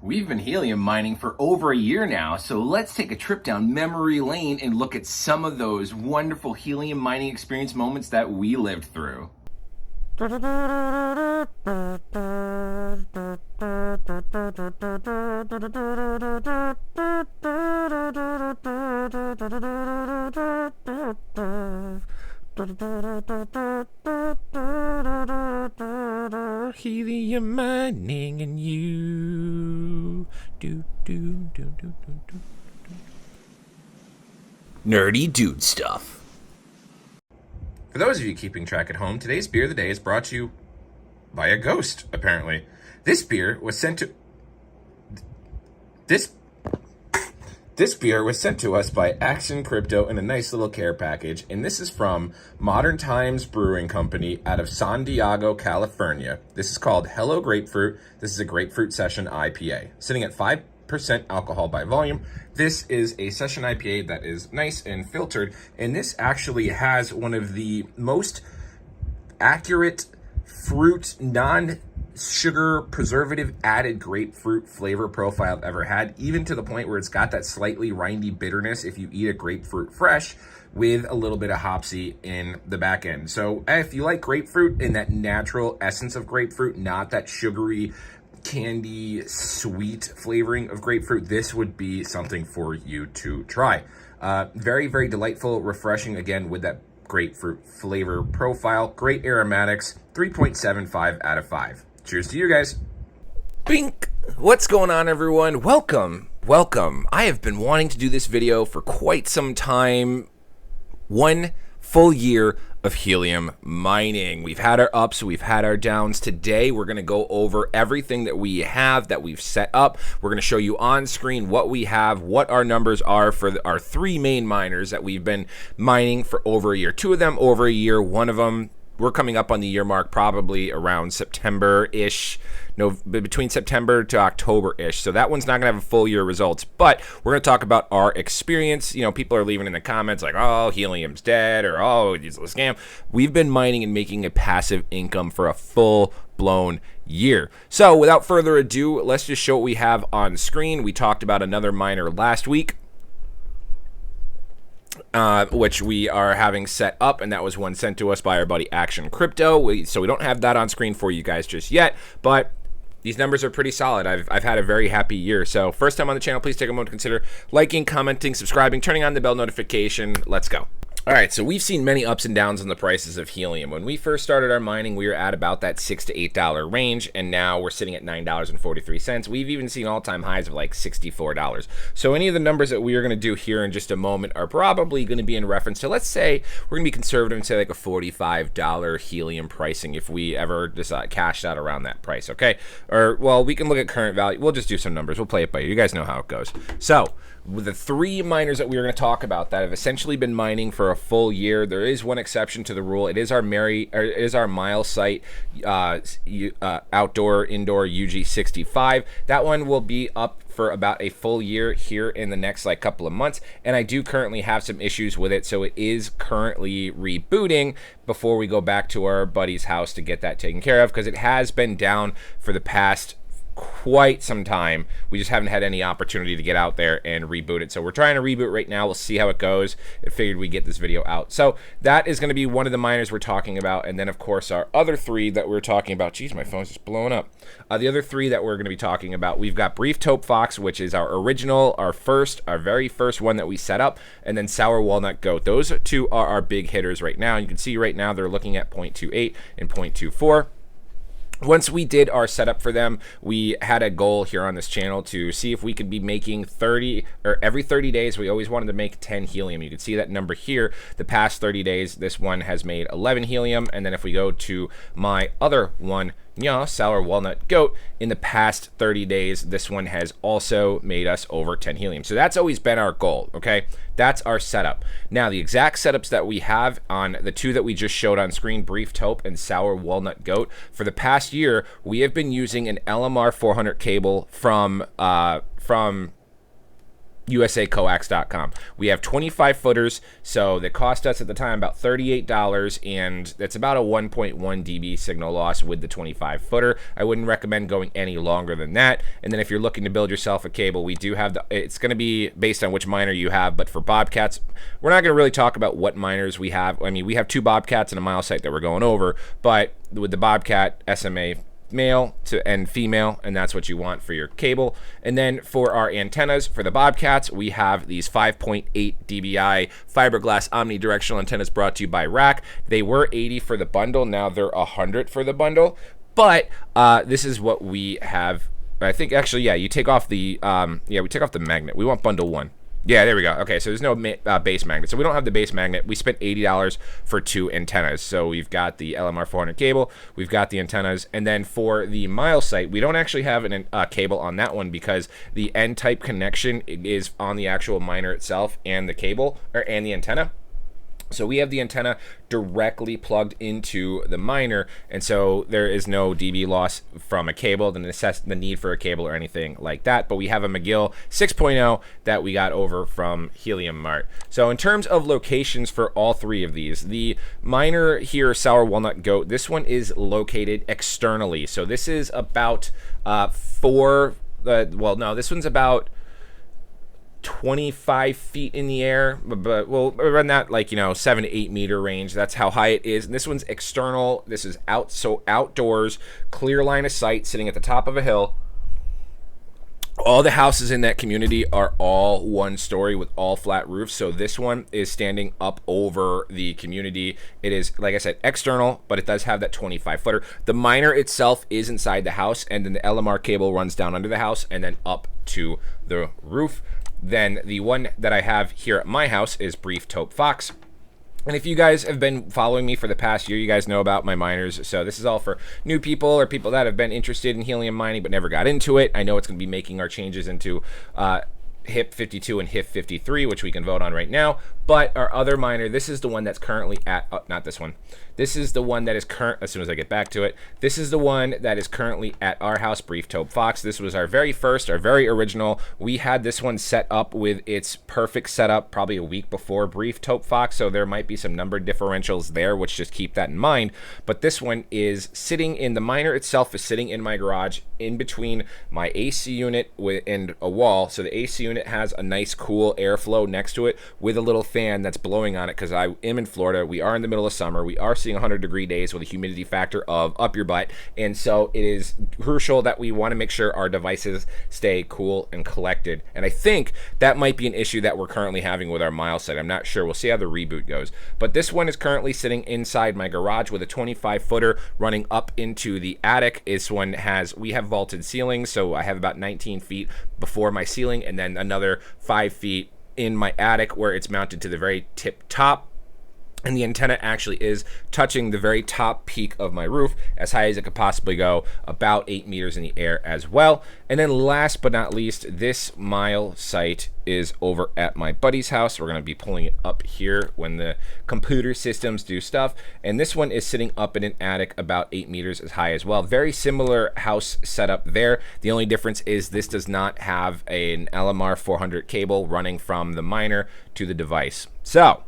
We've been helium mining for over a year now, so let's take a trip down memory lane and look at some of those wonderful helium mining experience moments that we lived through. Helium mining and you. Nerdy dude stuff. For those of you keeping track at home, today's beer of the day is brought to you by a ghost, apparently. This beer was sent to us by Action Crypto in a nice little care package, and this is from Modern Times Brewing Company out of San Diego, California. This is called Hello Grapefruit. This is a grapefruit session IPA, sitting at 5% alcohol by volume. This is a session IPA that is nice and filtered, and this actually has one of the most accurate fruit, non-sugar, preservative added grapefruit flavor profile I've ever had, even to the point where it's got that slightly rindy bitterness if you eat a grapefruit fresh with a little bit of hopsy in the back end. So if you like grapefruit and that natural essence of grapefruit, not that sugary candy sweet flavoring of grapefruit, this would be something for you to try. Very, very delightful, refreshing, again, with that grapefruit flavor profile. Great aromatics, 3.75 out of 5. Cheers to you guys. Bink! What's going on, everyone? Welcome. I have been wanting to do this video for quite some time. 1 full year of helium mining. We've had our ups, we've had our downs. Today we're going to go over everything that we have, that we've set up. We're going to show you on screen what we have, what our numbers are for our 3 main miners that we've been mining for over a year. 2 of them over a year, one of them we're coming up on the year mark, probably around September-ish, between September to October-ish. So that one's not going to have a full year results, but we're going to talk about our experience. You know, people are leaving in the comments like, oh, helium's dead, or oh, it's a scam. We've been mining and making a passive income for a full-blown year. So without further ado, let's just show what we have on screen. We talked about another miner last week, which we are having set up, and that was one sent to us by our buddy Action Crypto. So we don't have that on screen for you guys just yet, but these numbers are pretty solid. I've had a very happy year. So first time on the channel, please take a moment to consider liking, commenting, subscribing, turning on the bell notification. Let's go. All right, so we've seen many ups and downs in the prices of helium. When we first started our mining, we were at about that $6 to $8 range, and now we're sitting at $9.43. We've even seen all-time highs of like $64. So any of the numbers that we are going to do here in just a moment are probably going to be in reference to, let's say, we're going to be conservative and say like a $45 helium pricing if we ever decide cashed out around that price, okay? Or, well, we can look at current value. We'll just do some numbers. We'll play it by ear. You guys know how it goes. So with the 3 miners that we are going to talk about that have essentially been mining for a full year, there is one exception to the rule. It is our mile site outdoor indoor UG65. That one will be up for about a full year here in the next like couple of months, and I do currently have some issues with it, so it is currently rebooting before we go back to our buddy's house to get that taken care of, because it has been down for the past quite some time. We just haven't had any opportunity to get out there and reboot it. So we're trying to reboot right now. We'll see how it goes. I figured we'd get this video out. So that is going to be one of the miners we're talking about. And then, of course, our other 3 that we're talking about. Geez, my phone's just blowing up. The other 3 that we're going to be talking about, we've got Brief Taupe Fox, which is our original, our very first one that we set up, and then Sour Walnut Goat. Those 2 are our big hitters right now. You can see right now they're looking at 0.28 and 0.24. Once we did our setup for them, we had a goal here on this channel to see if we could be making 30, or every 30 days, we always wanted to make 10 helium. You can see that number here. The past 30 days, this one has made 11 helium. And then if we go to my other one, Sour Walnut Goat, in the past 30 days, this one has also made us over 10 helium. So that's always been our goal, okay? That's our setup. Now, the exact setups that we have on the 2 that we just showed on screen, Brief Taupe and Sour Walnut Goat, for the past year, we have been using an LMR 400 cable from usacoax.com. We have 25 footers, so that cost us at the time about $38, and that's about a 1.1 dB signal loss with the 25 footer. I wouldn't recommend going any longer than that. And then if you're looking to build yourself a cable, we do have it's going to be based on which miner you have, but for Bobcats, we're not going to really talk about what miners we have. I mean, we have 2 Bobcats and a mile site that we're going over, but with the Bobcat SMA male and female, and that's what you want for your cable. And then for our antennas for the Bobcats, we have these 5.8 dBi fiberglass omnidirectional antennas brought to you by Rack. They were 80 for the bundle, now they're 100 for the bundle, but this is what we have. I think actually, yeah, you take off the we take off the magnet. We want bundle 1. Yeah, there we go. Okay, so there's no base magnet. So we don't have the base magnet. We spent $80 for 2 antennas. So we've got the LMR 400 cable, we've got the antennas, and then for the mile site, we don't actually have a cable on that one because the N-type connection is on the actual miner itself and the cable, and the antenna. So we have the antenna directly plugged into the miner, and so there is no dB loss from a cable, the need for a cable or anything like that. But we have a McGill 6.0 that we got over from Helium Mart. So in terms of locations for all 3 of these, the miner here, Sour Walnut Goat, this one is located externally. So this is about this one's about 25 feet in the air, but we'll run that 7 to 8 meter range. That's how high it is. And this one's external. This is outdoors, clear line of sight, sitting at the top of a hill. All the houses in that community are all 1 story with all flat roofs. So this one is standing up over the community. It is, like I said, external, but it does have that 25 footer. The miner itself is inside the house, and then the LMR cable runs down under the house and then up to the roof. Then the one that I have here at my house is Brief Taupe Fox. And if you guys have been following me for the past year, you guys know about my miners. So this is all for new people or people that have been interested in helium mining but never got into it. I know it's going to be making our changes into HIP 52 and HIP 53, which we can vote on right now. But our other miner, this is the one that's currently at, not this one. This is the one that is current, as soon as I get back to it, this is the one that is currently at our house, Brief Taupe Fox. This was our very first, our very original. We had this one set up with its perfect setup probably a week before Brief Taupe Fox, so there might be some number differentials there, which just keep that in mind. But this one is sitting in, the miner itself is sitting in my garage in between my AC unit and a wall. So the AC unit has a nice cool airflow next to it with a little fan that's blowing on it because I am in Florida. We are in the middle of summer. We are seeing 100-degree days with a humidity factor of up your butt, and so it is crucial that we want to make sure our devices stay cool and collected. And I think that might be an issue that we're currently having with our mile site. I'm not sure. We'll see how the reboot goes. But this one is currently sitting inside my garage with a 25 footer running up into the attic. This one we have vaulted ceilings, so I have about 19 feet before my ceiling and then another 5 feet in my attic where it's mounted to the very tip top. And the antenna actually is touching the very top peak of my roof, as high as it could possibly go, about 8 meters in the air as well. And then last but not least, this mile site is over at my buddy's house. We're going to be pulling it up here when the computer systems do stuff. And this one is sitting up in an attic about 8 meters as high as well. Very similar house setup there. The only difference is this does not have an LMR 400 cable running from the miner to the device. So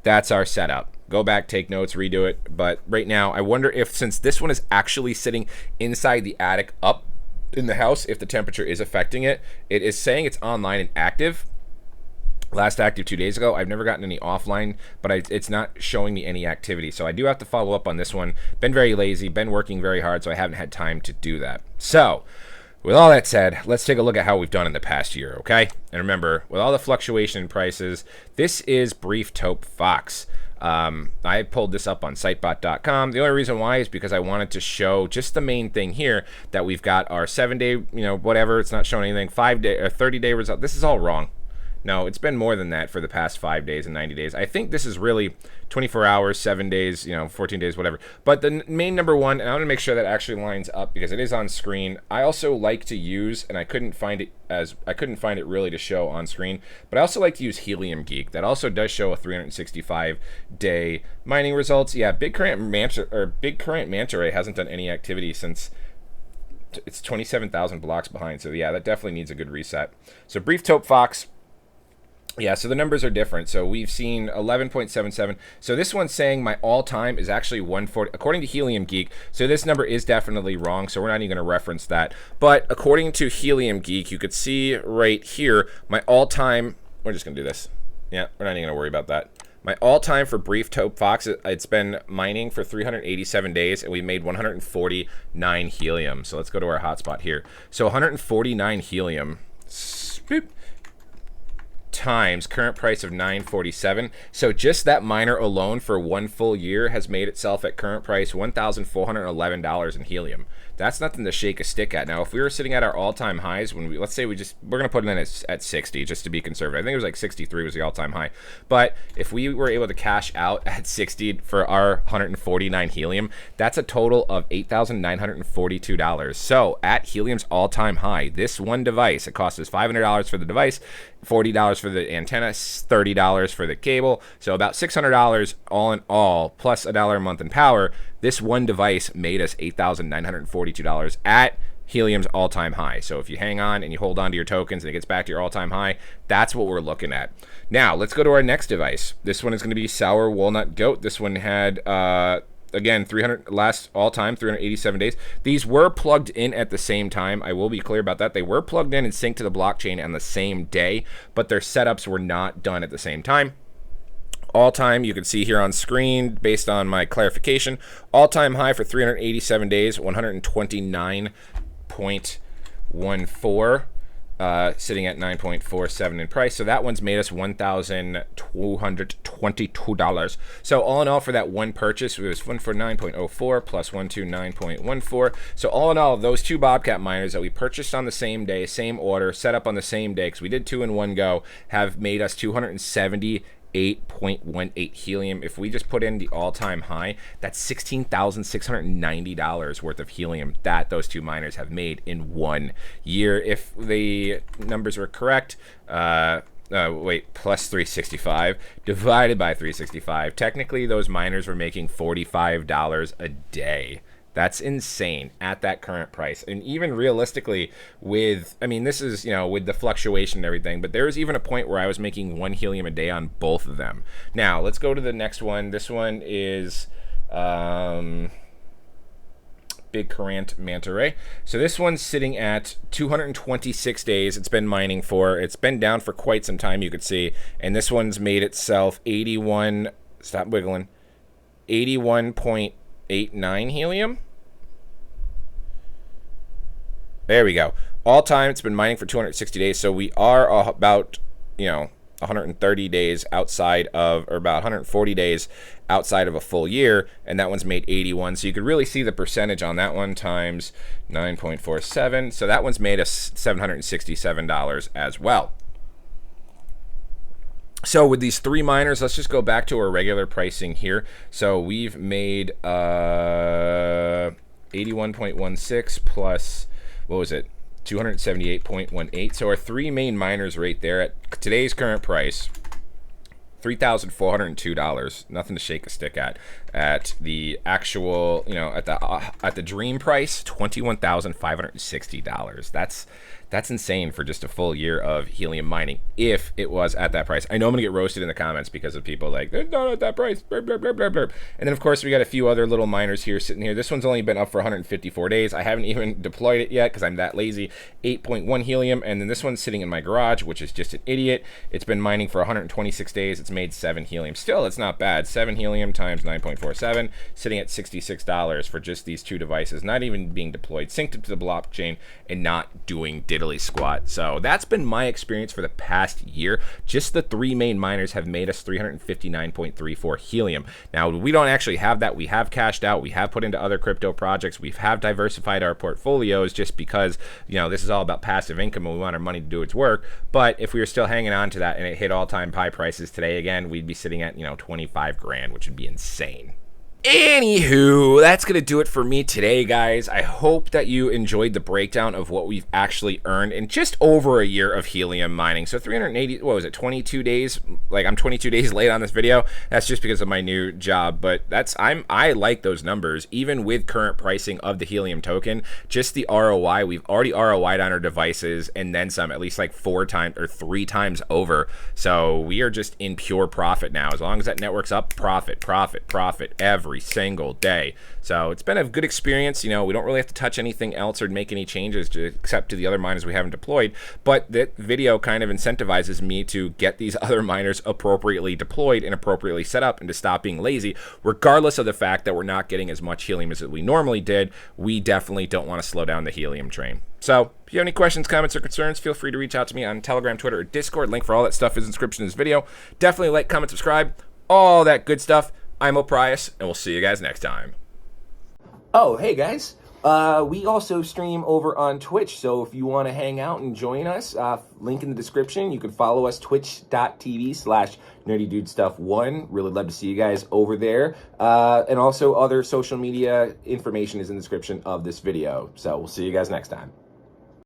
that's our setup. Go back, take notes, redo it. But right now, I wonder if, since this one is actually sitting inside the attic up in the house, if the temperature is affecting it. It is saying it's online and active. Last active 2 days ago. I've never gotten any offline, but it's not showing me any activity. So I do have to follow up on this one. Been very lazy, been working very hard, so I haven't had time to do that. So with all that said, let's take a look at how we've done in the past year, okay? And remember, with all the fluctuation in prices, this is Brief Taupe Fox. I pulled this up on sitebot.com. The only reason why is because I wanted to show just the main thing here, that we've got our 7-day, whatever, it's not showing anything, 5-day or 30-day result. This is all wrong. No, it's been more than that for the past 5 days and 90 days. I think this is really 24 hours, 7 days, 14 days, whatever. But the main number one, and I want to make sure that actually lines up because it is on screen. I also like to use, and I couldn't find it really to show on screen, but I also like to use Helium Geek. That also does show a 365-day mining results. Yeah, Big Current Manta Ray hasn't done any activity since it's 27,000 blocks behind. So yeah, that definitely needs a good reset. So Brief Taupe Fox, Yeah, so the numbers are different. So we've seen 11.77. So this one's saying my all-time is actually 140, according to Helium Geek. So this number is definitely wrong, so we're not even going to reference that. But according to Helium Geek, you could see right here, my all-time, we're just going to do this. Yeah, we're not even going to worry about that. My all-time for Brief Taupe Fox, it's been mining for 387 days, and we made 149 helium. So let's go to our hotspot here. So 149 helium. Spoop. Times current price of $9.47. So just that miner alone for one full year has made itself at current price $1,411 in helium. That's nothing to shake a stick at. Now, if we were sitting at our all-time highs, when let's say we're going to put it in at 60 just to be conservative. I think it was like 63 was the all-time high. But if we were able to cash out at 60 for our 149 helium, that's a total of $8,942. So at Helium's all-time high, this one device, it costs us $500 for the device, $40 for the antenna, $30 for the cable, so about $600 all in all, plus $1 a month in power. This one device made us $8,942 at Helium's all-time high. So if you hang on and you hold on to your tokens and it gets back to your all-time high, that's what we're looking at. Now, let's go to our next device. This one is going to be Sour Walnut Goat. This one had again, 300 last all time, 387 days. These were plugged in at the same time. I will be clear about that. They were plugged in and synced to the blockchain on the same day, but their setups were not done at the same time. All time, you can see here on screen, based on my clarification, all time high for 387 days, 129.14. Sitting at 9.47 in price. So that one's made us $1,222. So all in all, for that one purchase, it was 149.04 plus 129.14. So all in all, those two Bobcat miners that we purchased on the same day, same order, set up on the same day, because we did two in one go, have made us 278.18 helium. If we just put in the all-time high, that's $16,690 worth of helium that those two miners have made in 1 year. If the numbers were correct, plus 365 divided by 365, technically those miners were making $45 a day. That's insane at that current price. And even realistically with, I mean, this is, with the fluctuation and everything, but there was even a point where I was making 1 helium a day on both of them. Now, let's go to the next one. This one is Big Current Manta Ray. So this one's sitting at 226 days. It's been mining for, it's been down for quite some time, you could see. And this one's made itself 81.89 helium. There we go. All time, it's been mining for 260 days. So we are about, 130 days outside of, or about 140 days outside of a full year. And that one's made 81. So you could really see the percentage on that one times 9.47. So that one's made us $767 as well. So with these three miners, let's just go back to our regular pricing here. So we've made 81.16 plus, what was it, 278.18. So our three main miners right there at today's current price, $3,402. Nothing to shake a stick at. At the actual, at the dream price, $21,560. That's insane for just a full year of helium mining if it was at that price. I know I'm gonna get roasted in the comments because of people like, they're not at that price, blurb, blurb, blurb, blurb, blurb. And then of course we got a few other little miners here sitting here. This one's only been up for 154 days. I haven't even deployed it yet because I'm that lazy. 8.1 helium. And then this one's sitting in my garage, which is just an idiot. It's been mining for 126 days. It's made 7 helium. Still, it's not bad. 7 helium times 9.47, sitting at $66 for just these two devices, not even being deployed, synced to the blockchain, and not doing diddly squat. So that's been my experience for the past year. Just the three main miners have made us 359.34 helium. Now, we don't actually have that. We have cashed out. We have put into other crypto projects. We have diversified our portfolios just because, this is all about passive income and we want our money to do its work. But if we were still hanging on to that and it hit all-time high prices today again, we'd be sitting at, 25 grand, which would be insane. Anywho, that's going to do it for me today, guys. I hope that you enjoyed the breakdown of what we've actually earned in just over a year of helium mining. So 380, what was it, 22 days? Like, I'm 22 days late on this video. That's just because of my new job, but I like those numbers. Even with current pricing of the helium token, just the ROI, we've already ROI'd on our devices and then some, at least like 4 times or 3 times over. So we are just in pure profit now. As long as that network's up, profit, profit, profit every single day. So it's been a good experience. You know, we don't really have to touch anything else or make any changes except to the other miners we haven't deployed, but that video kind of incentivizes me to get these other miners appropriately deployed and appropriately set up and to stop being lazy, regardless of the fact that we're not getting as much helium as we normally did. We definitely don't want to slow down the helium train. So if you have any questions, comments, or concerns, feel free to reach out to me on Telegram, Twitter, or Discord. Link for all that stuff is in the description of this video. Definitely like, comment, subscribe, all that good stuff. I'm O'Prius, and we'll see you guys next time. Oh, hey guys. We also stream over on Twitch, so if you want to hang out and join us, link in the description. You can follow us, twitch.tv/nerdydudestuff1. Really love to see you guys over there. And also other social media information is in the description of this video. So we'll see you guys next time.